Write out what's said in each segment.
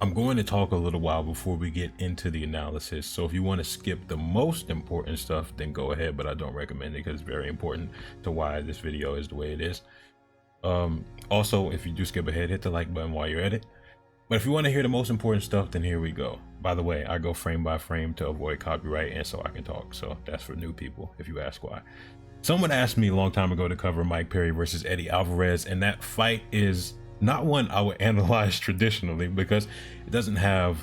I'm going to talk a little while before we get into the analysis. So if you want to skip the most important stuff, then go ahead, but I don't recommend it because it's very important to why this video is the way it is. Also, if you do skip ahead, hit the like button while you're at it. But if you want to hear the most important stuff, then here we go. By the way, I go frame by frame to avoid copyright and so I can talk. So that's for new people, if you ask why. Someone asked me a long time ago to cover Mike Perry versus Eddie Alvarez, and that fight is not one I would analyze traditionally because it doesn't have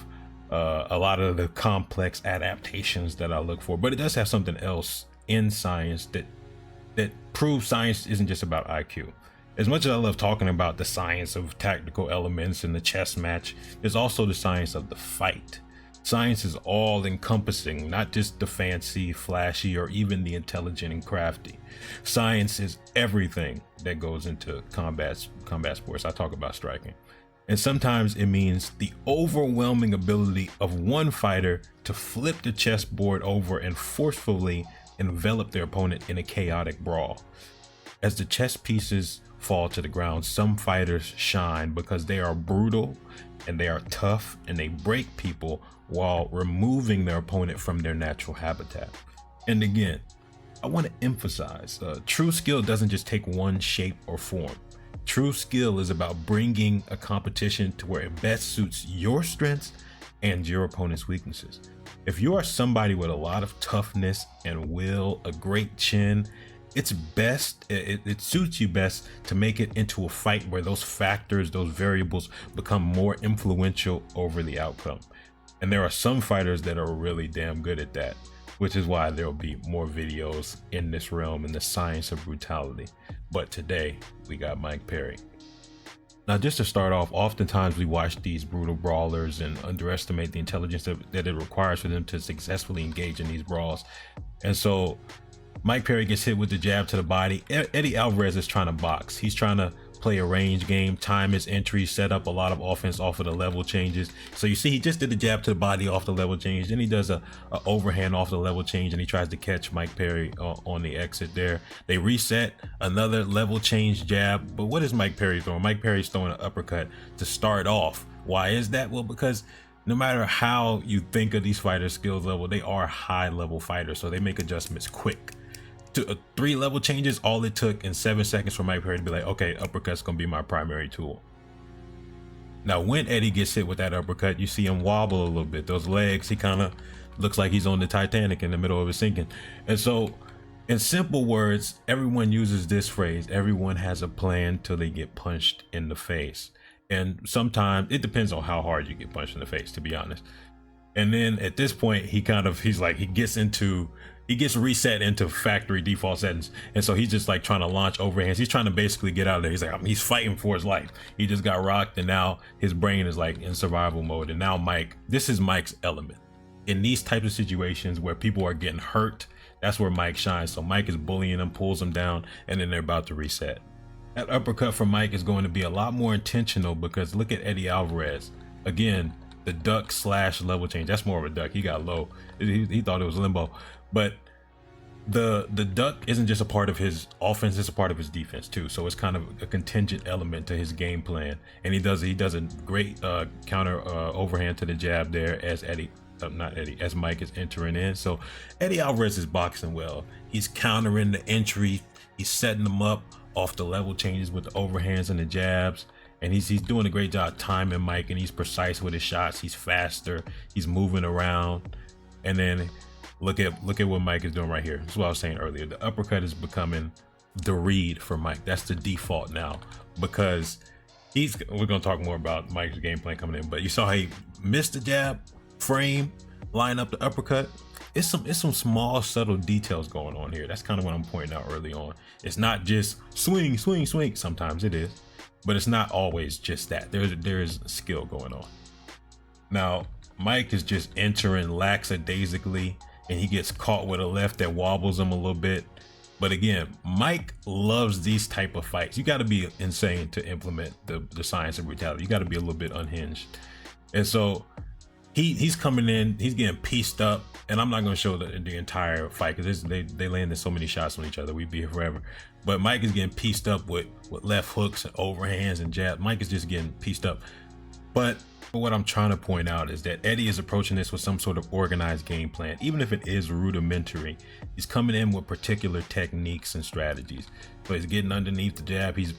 a lot of the complex adaptations that I look for, but it does have something else in science that proves science isn't just about IQ. As much as I love talking about the science of tactical elements in the chess match, there's also the science of the fight. Science is all encompassing, not just the fancy, flashy, or even the intelligent and crafty. Science is everything that goes into combat sports. I talk about striking. And sometimes it means the overwhelming ability of one fighter to flip the chessboard over and forcefully envelop their opponent in a chaotic brawl. As the chess pieces fall to the ground, some fighters shine because they are brutal and they are tough and they break people while removing their opponent from their natural habitat. And again, I want to emphasize, true skill doesn't just take one shape or form. True skill is about bringing a competition to where it best suits your strengths and your opponent's weaknesses. If you are somebody with a lot of toughness and will, a great chin, it's best, it suits you best to make it into a fight where those factors, those variables become more influential over the outcome. And there are some fighters that are really damn good at that, which is why there will be more videos in this realm in the science of brutality. But today we got Mike Perry. Now, just to start off, oftentimes we watch these brutal brawlers and underestimate the intelligence that it requires for them to successfully engage in these brawls. And so Mike Perry gets hit with the jab to the body. Eddie Alvarez is trying to box. He's trying to play a range game, time his entry, set up a lot of offense off of the level changes. So you see, he just did the jab to the body off the level change. Then he does a overhand off the level change, and he tries to catch Mike Perry on the exit there. They reset, another level change jab. But what is Mike Perry throwing? Mike Perry's throwing an uppercut to start off. Why is that? Well, because no matter how you think of these fighters' skills level, they are high level fighters, so they make adjustments quick. To 3 level changes, all it took in 7 seconds for Mike Perry to be like, okay, uppercut's gonna be my primary tool. Now, when Eddie gets hit with that uppercut, you see him wobble a little bit. Those legs, he kind of looks like he's on the Titanic in the middle of it sinking. And so, in simple words, everyone uses this phrase: everyone has a plan till they get punched in the face. And sometimes it depends on how hard you get punched in the face, to be honest. And then at this point, he gets reset into factory default settings. And so he's just like trying to launch overhands. He's trying to basically get out of there. He's like, he's fighting for his life. He just got rocked, and now his brain is like in survival mode. And now this is Mike's element. In these types of situations where people are getting hurt, that's where Mike shines. So Mike is bullying them, pulls them down, and then they're about to reset. That uppercut from Mike is going to be a lot more intentional because look at Eddie Alvarez. Again, the duck / level change. That's more of a duck. He got low. He thought it was limbo. But the duck isn't just a part of his offense, it's a part of his defense too. So it's kind of a contingent element to his game plan. And he does a great counter overhand to the jab there as as Mike is entering in. So Eddie Alvarez is boxing well. He's countering the entry. He's setting them up off the level changes with the overhands and the jabs. And he's doing a great job timing Mike, and he's precise with his shots. He's faster. He's moving around. And then look at what Mike is doing right here. That's what I was saying earlier. The uppercut is becoming the read for Mike. That's the default now because we're going to talk more about Mike's game plan coming in, but you saw how he missed the jab, frame, line up the uppercut. It's some small subtle details going on here. That's kind of what I'm pointing out early on. It's not just swing, swing, swing. Sometimes it is, but it's not always just that. There is skill going on. Now, Mike is just entering lackadaisically, and he gets caught with a left that wobbles him a little bit. But again, Mike loves these type of fights. You got to be insane to implement the science of brutality. You got to be a little bit unhinged. And so he's coming in, he's getting pieced up, and I'm not going to show the entire fight because they landed so many shots on each other. We'd be here forever. But Mike is getting pieced up with left hooks and overhands and jabs. Mike is just getting pieced up. But But what I'm trying to point out is that Eddie is approaching this with some sort of organized game plan. Even if it is rudimentary, he's coming in with particular techniques and strategies. So he's getting underneath the jab. He's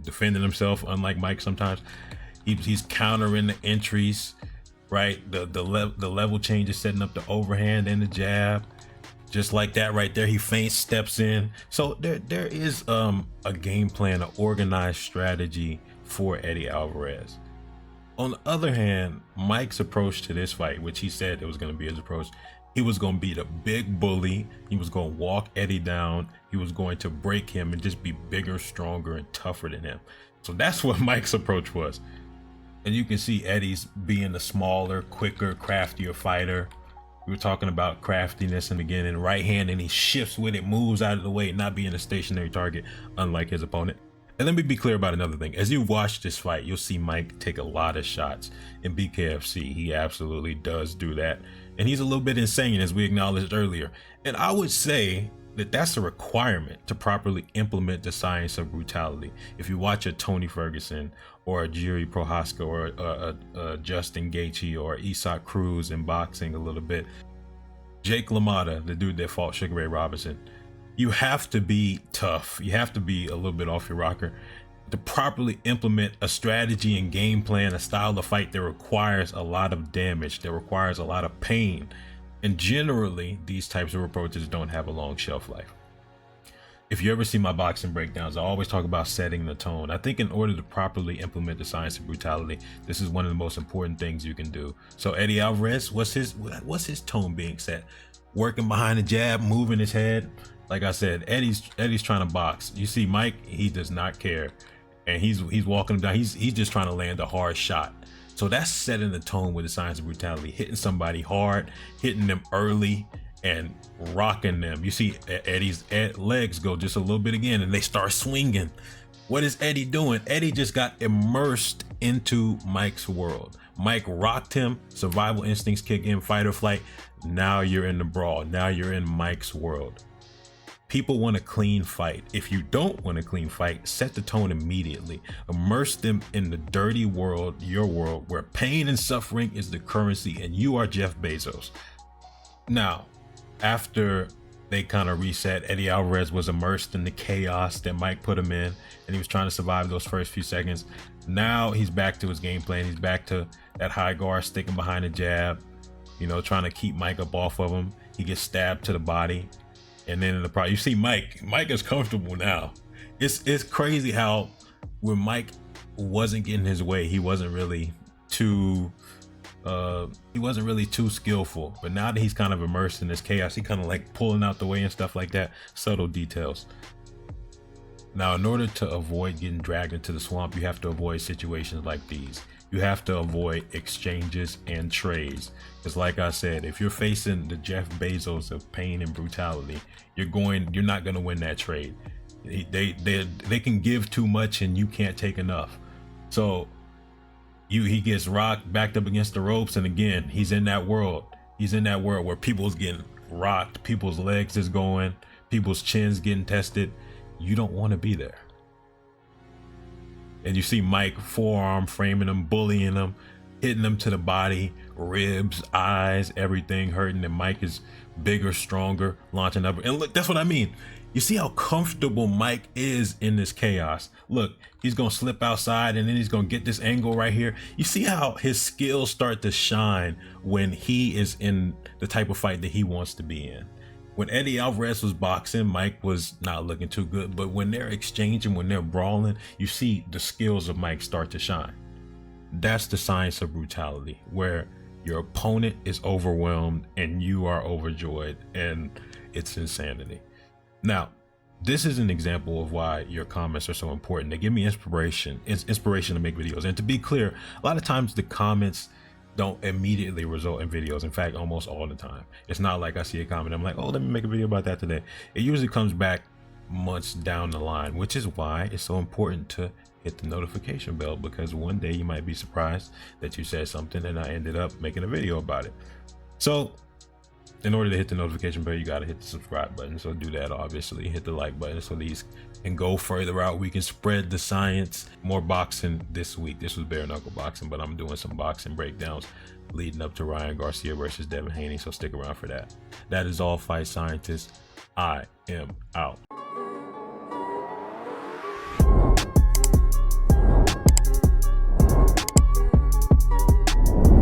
defending himself, unlike Mike sometimes. He's countering the entries, right? The level change is setting up the overhand and the jab. Just like that right there, he feints, steps in. So there is a game plan, an organized strategy for Eddie Alvarez. On the other hand, Mike's approach to this fight, which he said it was going to be his approach, he was going to be the big bully. He was going to walk Eddie down. He was going to break him and just be bigger, stronger, and tougher than him. So that's what Mike's approach was. And you can see Eddie's being the smaller, quicker, craftier fighter. We were talking about craftiness in the beginning. Right hand, and he shifts with it, moves out of the way, not being a stationary target, unlike his opponent. And let me be clear about another thing. As you watch this fight, you'll see Mike take a lot of shots. In BKFC, he absolutely does do that. And he's a little bit insane, as we acknowledged earlier. And I would say that that's a requirement to properly implement the science of brutality. If you watch a Tony Ferguson or a Jiri Prohaska or a Justin Gaethje or Isak Cruz in boxing a little bit, Jake LaMotta, the dude that fought Sugar Ray Robinson, you have to be tough. You have to be a little bit off your rocker to properly implement a strategy and game plan, a style of fight that requires a lot of damage, that requires a lot of pain. And generally, these types of approaches don't have a long shelf life. If you ever see my boxing breakdowns, I always talk about setting the tone. I think in order to properly implement the science of brutality, this is one of the most important things you can do. So Eddie Alvarez, what's his tone being set? Working behind the jab, moving his head. Like I said, Eddie's trying to box. You see Mike, he does not care. And he's walking him down. He's just trying to land a hard shot. So that's setting the tone with the science of brutality, hitting somebody hard, hitting them early, and rocking them. You see Eddie's legs go just a little bit again, and they start swinging. What is Eddie doing? Eddie just got immersed into Mike's world. Mike rocked him, survival instincts kick in, fight or flight. Now you're in the brawl. Now you're in Mike's world. People want a clean fight. If you don't want a clean fight, set the tone immediately. Immerse them in the dirty world, your world, where pain and suffering is the currency and you are Jeff Bezos. Now, after they kind of reset, Eddie Alvarez was immersed in the chaos that Mike put him in, and he was trying to survive those first few seconds. Now he's back to his game plan. He's back to that high guard, sticking behind the jab, you know, trying to keep Mike up off of him. He gets stabbed to the body. And then in the you see Mike is comfortable now. It's crazy how when Mike wasn't getting his way, he wasn't really too skillful. But now that he's kind of immersed in this chaos, he kind of like pulling out the way and stuff like that. Subtle details. Now, in order to avoid getting dragged into the swamp, you have to avoid situations like these. You have to avoid exchanges and trades. Because like I said, if you're facing the Jeff Bezos of pain and brutality, you're not going to win that trade. They can give too much and you can't take enough. So he gets rocked, backed up against the ropes, and again, he's in that world. He's in that world where people's getting rocked, people's legs is going, people's chins getting tested. You don't want to be there. And you see Mike forearm framing him, bullying him, hitting him to the body, ribs, eyes, everything hurting. And Mike is bigger, stronger, launching up. And look, that's what I mean. You see how comfortable Mike is in this chaos. Look, he's going to slip outside and then he's going to get this angle right here. You see how his skills start to shine when he is in the type of fight that he wants to be in. When Eddie Alvarez was boxing, Mike was not looking too good, but when they're exchanging, when they're brawling, you see the skills of Mike start to shine. That's the science of brutality, where your opponent is overwhelmed and you are overjoyed, and it's insanity. Now, this is an example of why your comments are so important. They give me inspiration to make videos. And to be clear, a lot of times the comments don't immediately result in videos. In fact, almost all the time. It's not like I see a comment, I'm like, oh, let me make a video about that today. It usually comes back months down the line, which is why it's so important to hit the notification bell, because one day you might be surprised that you said something and I ended up making a video about it. So in order to hit the notification bell, you got to hit the subscribe button. So do that, obviously. Hit the like button so these can go further out. We can spread the science. More boxing this week. This was bare knuckle boxing, but I'm doing some boxing breakdowns leading up to Ryan Garcia versus Devin Haney. So stick around for that. That is all, fight scientists. I am out.